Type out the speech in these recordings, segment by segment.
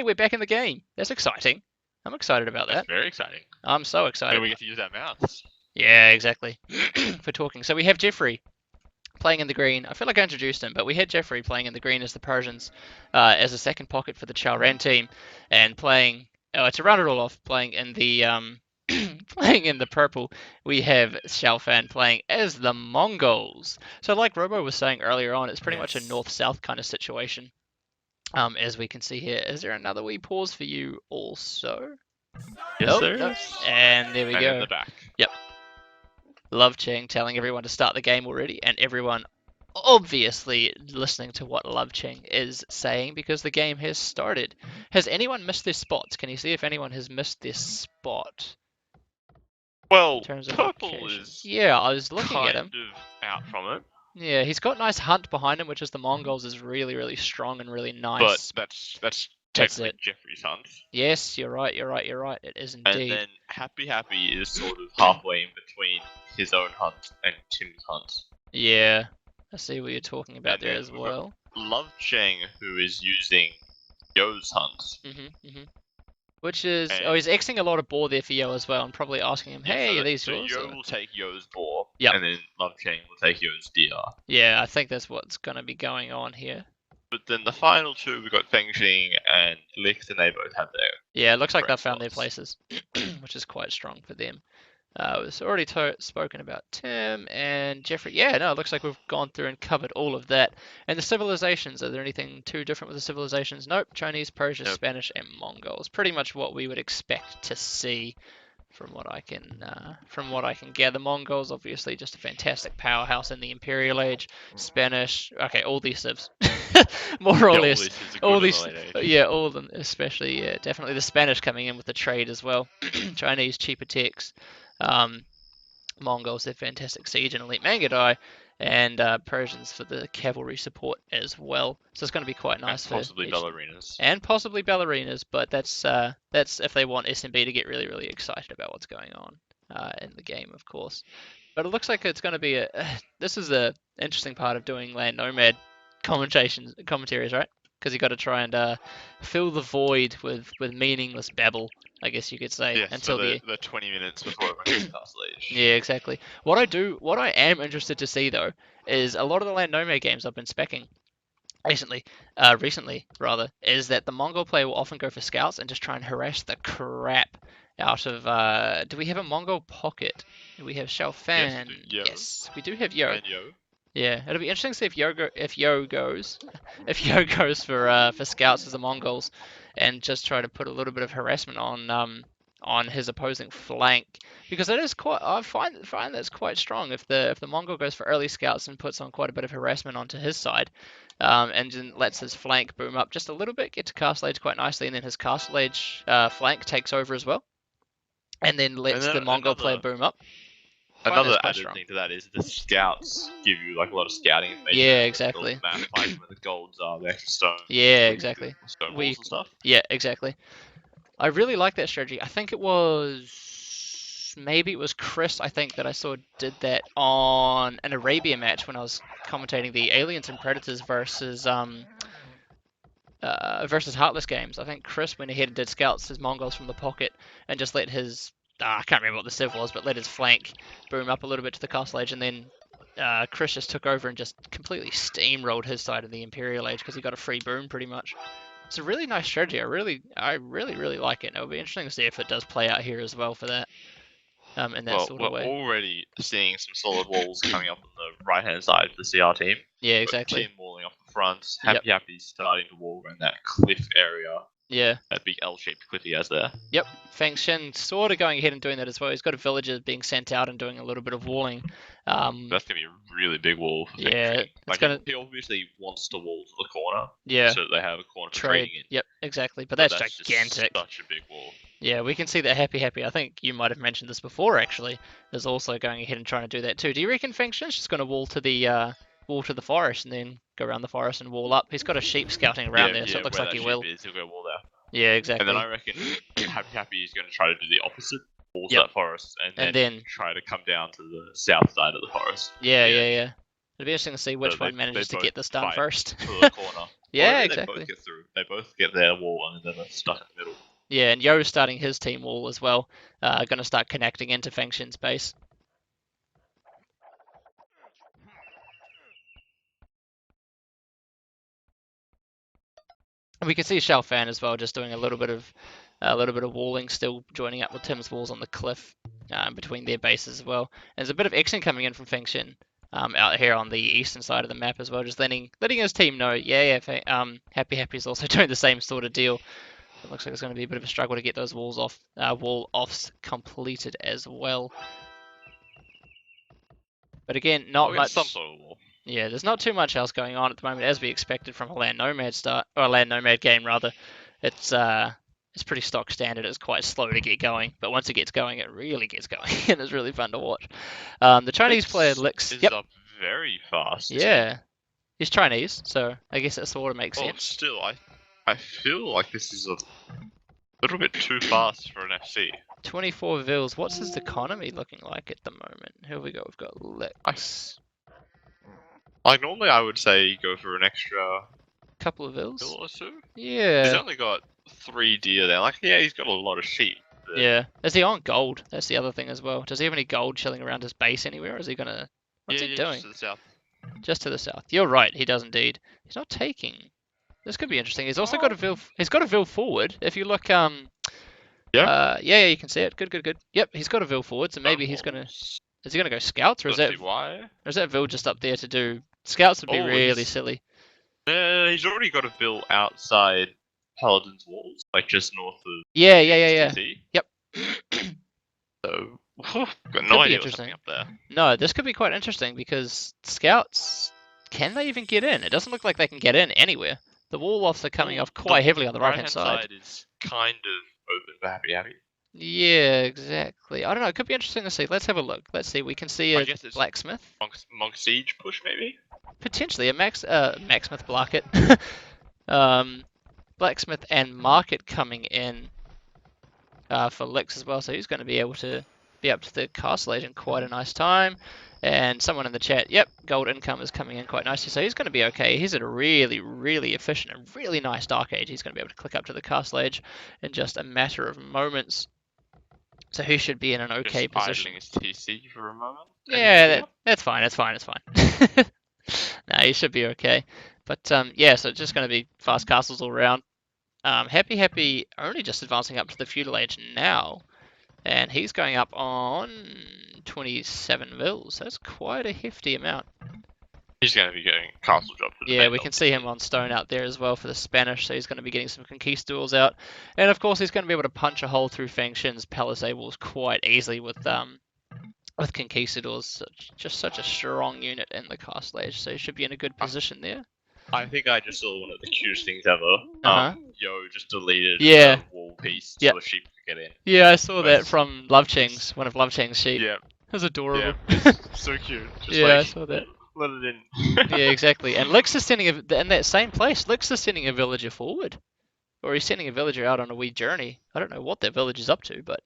Hey, we're back in the game. That's exciting. I'm excited about That's that. very exciting. I'm so excited. And we get to use our mouths. Yeah, exactly. For talking. So we have Jeffrey playing in the green. I feel like I introduced him, but we had Jeffrey playing in the green as the Persians, as a second pocket for the Chao team, and playing to round it all off, playing in the playing in the purple. We have Xiaofan playing as the Mongols. So like Robo was saying earlier on, it's pretty much a north-south kind of situation. As we can see here, is there another wee pause for you also? Yes, Nope, there nope. is. And there we And go. in the back. Yep. Love Ching telling everyone to start the game already, and everyone obviously listening to what Love Ching is saying because the game has started. Has anyone missed their spots? Can you see if anyone has missed their spot Well, in terms of purple location? is Yeah, I was looking at kind him. of out from it. Yeah, he's got nice hunt behind him, which is the Mongols is really, really strong and really But nice. that's That's technically it. Jeffrey's hunt. Yes, you're right, you're right, you're right. It is And indeed. then Happy Happy is sort of halfway in between his own hunt and Tim's hunt. Yeah, I see what you're talking about And there then as we've got well. Love Cheng, who is using Yo's hunt. Which is, And oh, he's Xing a lot of boar there for Yo as well, and probably asking him, hey, are these so yours? Yo will take Yo's boar, Yep. and then Love Cheng will take Yo's deer. Yeah, I think that's what's going to be going on here. But then the final two, we've got Feng Xing and Lix, and they both have their. Yeah, it looks like they've correct found their spots. places, which is quite strong for them. We've already spoken about Tim and Jeffrey. Yeah, no, it looks like we've gone through and covered all of that. And the civilizations, are there anything too different with the civilizations? Nope, Chinese, Persian, Nope. Spanish, and Mongols. Pretty much what we would expect to see from what I can gather. Mongols, obviously, just a fantastic powerhouse in the Imperial Age. Spanish, okay, all these civs, more or Yeah, less. All these in the late age. Yeah, all of them, especially, yeah, definitely the Spanish coming in with the trade as well. Chinese cheaper techs. Um, Mongols, they're fantastic siege and elite Mangadai, and Persians for the cavalry support as well. So it's going to be quite nice and possibly for ballerinas. and possibly ballerinas, but that's if they want SMB to get really, really excited about what's going on in the game, of course. But it looks like it's going to be this is the interesting part of doing Land Nomad commentaries, right? Because you got to try and fill the void with meaningless babble, I guess you could say, Yes, until for the 20 minutes before everyone gets Castle Age. Yeah, exactly. What I am interested to see though, is a lot of the Land Nomad games I've been specking recently rather, is that the Mongol player will often go for scouts and just try and harass the crap out of. Do we have a Mongol pocket? Do we have Xiao Yes, Fan? we do Yo. Yes, we do have Yo. And Yo. Yeah, it'll be interesting to see if Yo goes for scouts as the Mongols, and just try to put a little bit of harassment on his opposing flank, because it is quite I find that's quite strong if the Mongol goes for early scouts and puts on quite a bit of harassment onto his side, and then lets his flank boom up just a little bit, get to Castle Age quite nicely, and then his Castle Age flank takes over as well, and then lets the Mongol player boom up. Another added thing to that is the scouts give you like a lot of scouting information. Yeah, exactly. The map, like where the golds are, the extra stone. Yeah, exactly. Stone walls and stuff. Yeah, exactly. I really like that strategy. I think it was Chris, I think, that I saw did that on an Arabia match when I was commentating the Aliens and Predators versus Heartless games. I think Chris went ahead and did scouts his Mongols from the pocket and just let his I can't remember what the civ was, but let his flank boom up a little bit to the Castle Age, and then Chris just took over and just completely steamrolled his side of the Imperial Age because he got a free boom pretty much. It's a really nice strategy. I really like it. And it'll be interesting to see if it does play out here as well for that. In that sort of way. We're already seeing some solid walls coming up on the right-hand side of the CR team. Yeah, exactly. Tim walling off the front. Happy starting to wall around that cliff area. Yeah. That big L-shaped cliff he has there. Yep. Feng Shen sort of going ahead and doing that as well. He's got a villager being sent out and doing a little bit of walling. That's going to be a really big wall for yeah, he obviously wants to wall to the corner. Yeah. So that they have a corner for trading in. Yep, exactly. But that's gigantic. Just such a big wall. Yeah, we can see that Happy. I think you might have mentioned this before, actually. Is also going ahead and trying to do that too. Do you reckon Feng Shen's just going to wall to the forest and then go around the forest and wall up? He's got a sheep scouting around there, so it looks like he will. He'll go wall there. Yeah, exactly. And then I reckon Happy is going to try to do the opposite, wall to that forest, and then try to come down to the south side of the forest. Yeah. It'll be interesting to see which one manages to get this done first. To the corner. Yeah, maybe they exactly. both get through. They both get their wall and then they're stuck in the middle. Yeah, and Yo's starting his team wall as well. Going to start connecting into Feng Shin's base. And we can see Shao Fan as well, just doing a little bit of walling, still joining up with Tim's walls on the cliff between their bases as well. And there's a bit of action coming in from Feng Shin out here on the eastern side of the map as well, just letting his team know, Happy Happy's also doing the same sort of deal. It looks like it's going to be a bit of a struggle to get those wall offs completed as well. But again, not much. Some sort of wall. Yeah, there's not too much else going on at the moment, as we expected from a Land Nomad or a Land Nomad game rather. It's pretty stock standard. It's quite slow to get going, but once it gets going, it really gets going, and it's really fun to watch. The Chinese player Lix is up very fast. Yeah, he's Chinese, so I guess that sort of makes sense. Still, I feel like this is a little bit too fast for an FC. 24 vils. What's his economy looking like at the moment? Here we go. We've got Lix. Like normally, I would say go for an extra couple of vils. Vill or two. Yeah. He's only got 3 deer there. Like, yeah, he's got a lot of sheep. But... Yeah. Is he on gold? That's the other thing as well. Does he have any gold chilling around his base anywhere? Or is he gonna? What's he doing? Just to the south. Just to the south. You're right. He does indeed. He's not taking. This could be interesting. He's also got a Vill. He's got a Vill forward. If you look, Yeah. Yeah, you can see it. Good. Yep, he's got a Vill forward. So maybe he's gonna. Is he gonna go scouts, or is that why? Or is that Vill just up there to do scouts? Would be really silly. He's already got a Vill outside Paladin's walls, like just north of. Yeah. Yep. So, got no idea what's happening up there. No, this could be quite interesting because scouts, can they even get in? It doesn't look like they can get in anywhere. The wall offs are coming off quite heavily on the right-hand side. Is kind of open for Happy. Yeah, exactly. I don't know. It could be interesting to see. Let's have a look. Let's see. We can see a blacksmith. Monk siege push, maybe. Potentially a Maxsmith Blacket. Blacksmith and Market coming in for Lix as well. So he's going to be able to be up to the castle age in quite a nice time. And someone in the chat, yep, gold income is coming in quite nicely. So he's going to be okay. He's at a really, really efficient and really nice dark age. He's going to be able to click up to the castle age in just a matter of moments. So he should be in an okay position. His TC for a moment. Yeah, that's fine. It's fine. Nah, he should be okay. But yeah, so it's just going to be fast castles all around. Happy only just advancing up to the feudal age now, and he's going up on 27 vils. That's quite a hefty amount. He's going to be getting castle job for the Yeah, we can see him on stone out there as well for the Spanish, so he's going to be getting some conquistadors out. And of course, he's going to be able to punch a hole through Feng Shin's palisade walls quite easily with conquistadors. Just such a strong unit in the castle age, so he should be in a good position there. I think I just saw one of the cutest things ever. Yo just deleted a wall piece so a sheep could get in. Yeah, I saw that from Love Cheng's, one of Love Cheng's sheep. Yeah. It was adorable. Yeah, so cute. Just I saw that. Let it in. Yeah, exactly. And Lix is sending in that same place. Lix is sending a villager forward, or he's sending a villager out on a wee journey. I don't know what that village is up to, but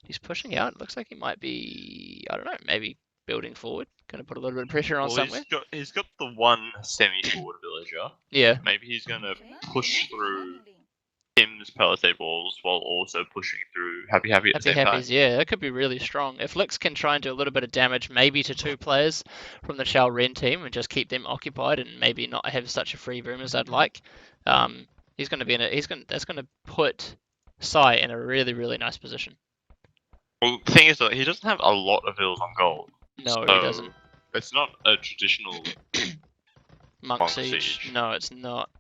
he's pushing out. It looks like he might be, I don't know, maybe building forward. Going to put a little bit of pressure on somewhere. He's got the one semi-forward villager. Yeah. Maybe he's going to push through Tim's palisade walls while also pushing through Happy at the same time. Yeah, that could be really strong. If Lix can try and do a little bit of damage, maybe to 2 players from the Chao Ren team and just keep them occupied and maybe not have such a free room as I'd like, he's going to be that's going to put Sai in a really, really nice position. Well, the thing is that he doesn't have a lot of vills on gold. No, he doesn't. It's not a traditional monk siege. No, it's not.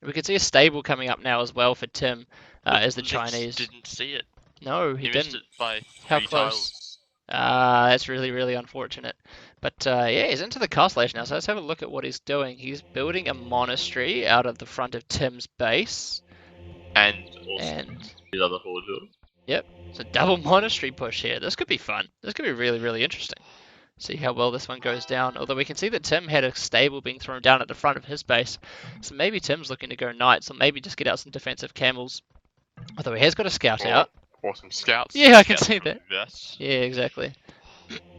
We can see a stable coming up now as well for Tim, as the Chinese. Didn't see it. No, he didn't. Missed it by 3 How close? That's really, really unfortunate. But yeah, he's into the castle age now, so let's have a look at what he's doing. He's building a monastery out of the front of Tim's base. And his other forward hill. Yep, it's a double monastery push here. This could be fun. This could be really, really interesting. See how well this one goes down. Although we can see that Tim had a stable being thrown down at the front of his base. So maybe Tim's looking to go knights, or maybe just get out some defensive camels. Although he has got a scout out. Or some scouts. Yeah, I can see that. Yeah, exactly.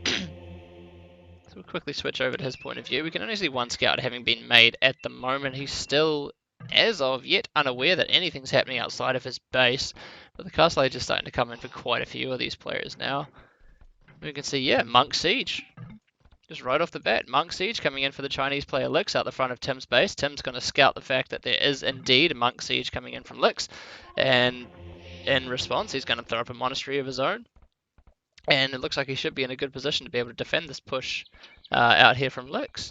So we'll quickly switch over to his point of view. We can only see one scout having been made at the moment. He's still as of yet unaware that anything's happening outside of his base, but the Castle Age is starting to come in for quite a few of these players now. We can see, yeah, Monk Siege. Just right off the bat, Monk Siege coming in for the Chinese player Lix out the front of Tim's base. Tim's going to scout the fact that there is indeed a Monk Siege coming in from Lix, and in response, he's going to throw up a monastery of his own. And it looks like he should be in a good position to be able to defend this push out here from Lix.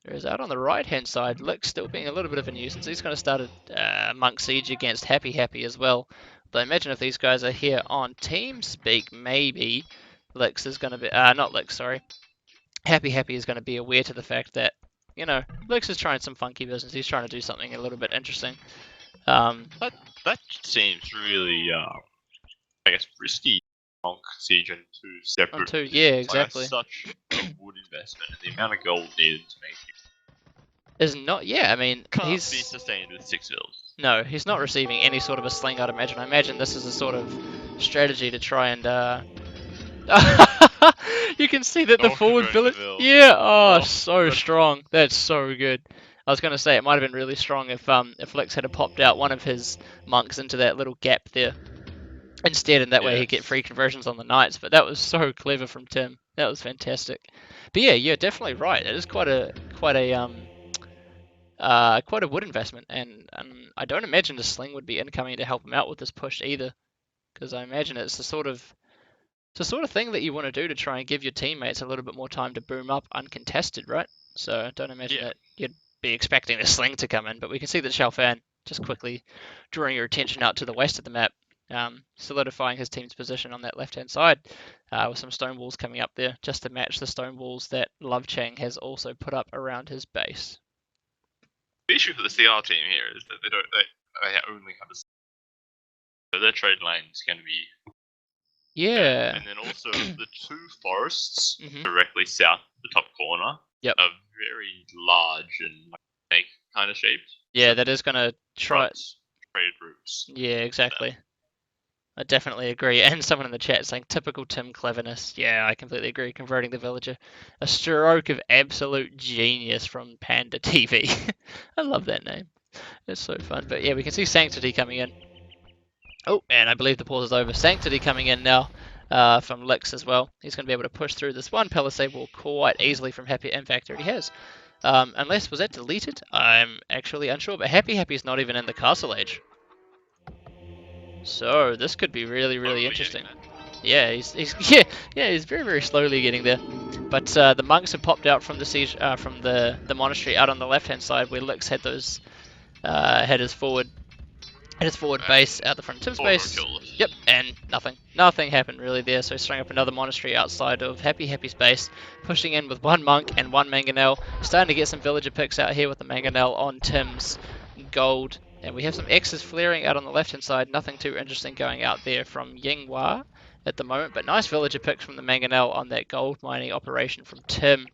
Whereas out on the right-hand side, Lix still being a little bit of a nuisance. He's going to start a Monk Siege against Happy Happy as well. But I imagine if these guys are here on TeamSpeak, maybe Lix is going to be... not Lix, sorry. Happy Happy is going to be aware to the fact that, you know, Lix is trying some funky business. He's trying to do something a little bit interesting. That seems really, I guess, risky. Monk Siege and two separate. Yeah, exactly. Like such a wood investment, and the amount of gold needed to make it is not. Yeah, I mean, can't be sustained with 6 vills. No, he's not receiving any sort of a sling. I'd imagine. I imagine this is a sort of strategy to try and. You can see that the forward village. Yeah. Oh, so good. Strong. That's so good. I was going to say it might have been really strong if Lix had popped out one of his monks into that little gap there instead, and that way he'd get free conversions on the knights. But that was so clever from Tim. That was fantastic. But yeah, you're definitely right. It is quite a wood investment, and I don't imagine the sling would be incoming to help him out with this push either, because I imagine it's the sort of thing that you want to do to try and give your teammates a little bit more time to boom up uncontested, right? So I don't imagine that you'd be expecting the sling to come in, but we can see that Chao just quickly drawing your attention out to the west of the map, solidifying his team's position on that left-hand side, with some stone walls coming up there, just to match the stone walls that Love Chang has also put up around his base. The issue for the CR team here is that they only have a, so their trade lane is going to be and then also the two forests directly south of the top corner are very large and snake kind of shaped. Yeah, so that is going to try trade routes. Yeah, exactly. I definitely agree. And someone in the chat saying typical Tim cleverness. Yeah, I completely agree. Converting the villager, a stroke of absolute genius from Panda TV. I love that name. It's so fun. But yeah, we can see Sanctity coming in. Oh, and I believe the pause is over. Sanctity coming in now from Lix as well. He's going to be able to push through this one Palisade wall quite easily from Happy. In fact, already has. Unless, was that deleted? I'm actually unsure. But Happy Happy's not even in the Castle Age. So this could be really, really interesting. Yeah, he's very, very slowly getting there. But the monks have popped out from the siege, from the monastery out on the left-hand side where Lix had those had his forward base out the front of Tim's base. Yep, and nothing happened really there. So he's throwing up another monastery outside of Happy's base, pushing in with one monk and one mangonel. Starting to get some villager picks out here with the mangonel on Tim's gold. And we have some X's flaring out on the left-hand side. Nothing too interesting going out there from Yinghua at the moment. But nice villager picks from the mangonel on that gold mining operation from Tim.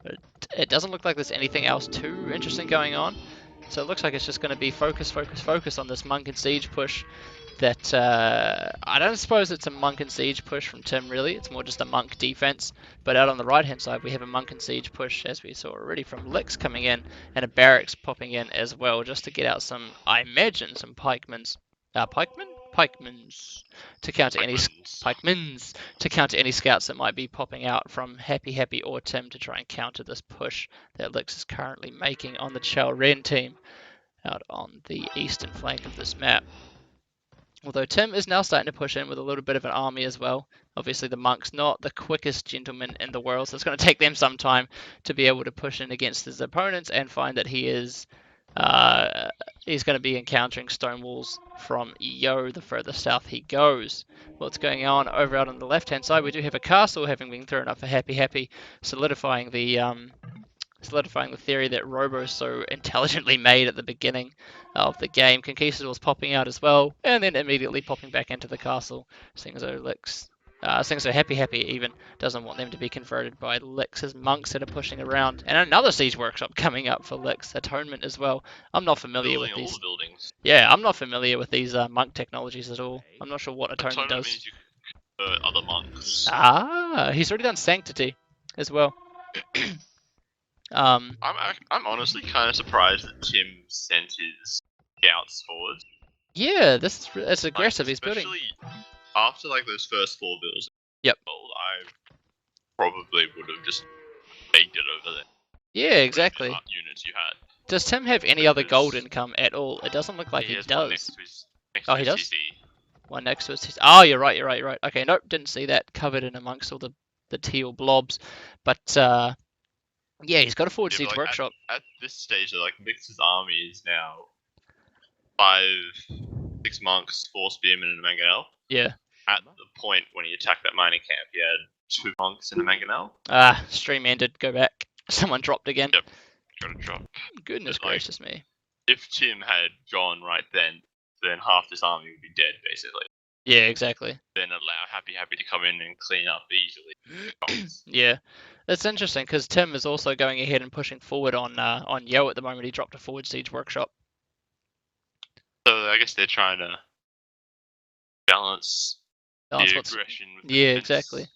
But it doesn't look like there's anything else too interesting going on. So it looks like it's just going to be focus on this Monk and Siege push. That I don't suppose it's a Monk and Siege push from Tim really. It's more just a Monk defense. But out on the right hand side we have a Monk and Siege push, as we saw already, from Lix coming in, and a barracks popping in as well, just to get out some, I imagine, some pikemans to counter any scouts that might be popping out from Happy or Tim to try and counter this push that Lix is currently making on the Chao Ren team out on the eastern flank of this map. Although Tim is now starting to push in with a little bit of an army as well. Obviously the monk's not the quickest gentleman in the world, so it's going to take them some time to be able to push in against his opponents and find that he's going to be encountering stone walls from Yo the further south he goes. What's going on over out on the left hand side? We do have a castle having been thrown up for Happy, solidifying the theory that Robo so intelligently made at the beginning of the game. Conquistadors popping out as well, and then immediately popping back into the castle. Seeing as Happy even doesn't want them to be converted by Lix's monks that are pushing around. And another siege workshop coming up for Lix, Atonement as well. I'm not familiar with these. Yeah, I'm not familiar with these monk technologies at all. I'm not sure what Atonement does. Means you can other monks. He's already done Sanctity as well. I'm honestly kind of surprised that Tim sent his scouts forward. Yeah, it's aggressive. He's building. Especially after like those first 4 bills. Yep. I probably would have just baked it over there. Yeah, exactly. Units you had. Does Tim have any other gold income at all? It doesn't look like he has does. One next to his he does? CC. One next to his CC. Oh, you're right. Okay, nope, didn't see that covered in amongst all the teal blobs. But yeah, he's got a forward siege workshop. At this stage, like Mix's army is now 5, 6 monks, 4 spearmen, and a mangonel. Yeah. At the point when he attacked that mining camp, he had 2 monks and a mangonel. Stream ended. Go back. Someone dropped again. Yep. Got to drop. Goodness gracious me. If Tim had gone right then half this army would be dead, basically. Yeah, exactly. Then allow Happy to come in and clean up easily. Yeah, that's interesting because Tim is also going ahead and pushing forward on Yo at the moment. He dropped a forward siege workshop. So I guess they're trying to balance the aggression with the defense. Exactly.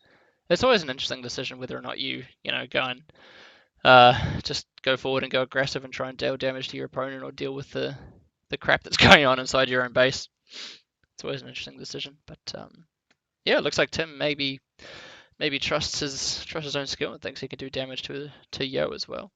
It's always an interesting decision whether or not you go and just go forward and go aggressive and try and deal damage to your opponent, or deal with the crap that's going on inside your own base. It's always an interesting decision, but yeah, it looks like Tim maybe trusts his own skill and thinks he can do damage to Yo as well.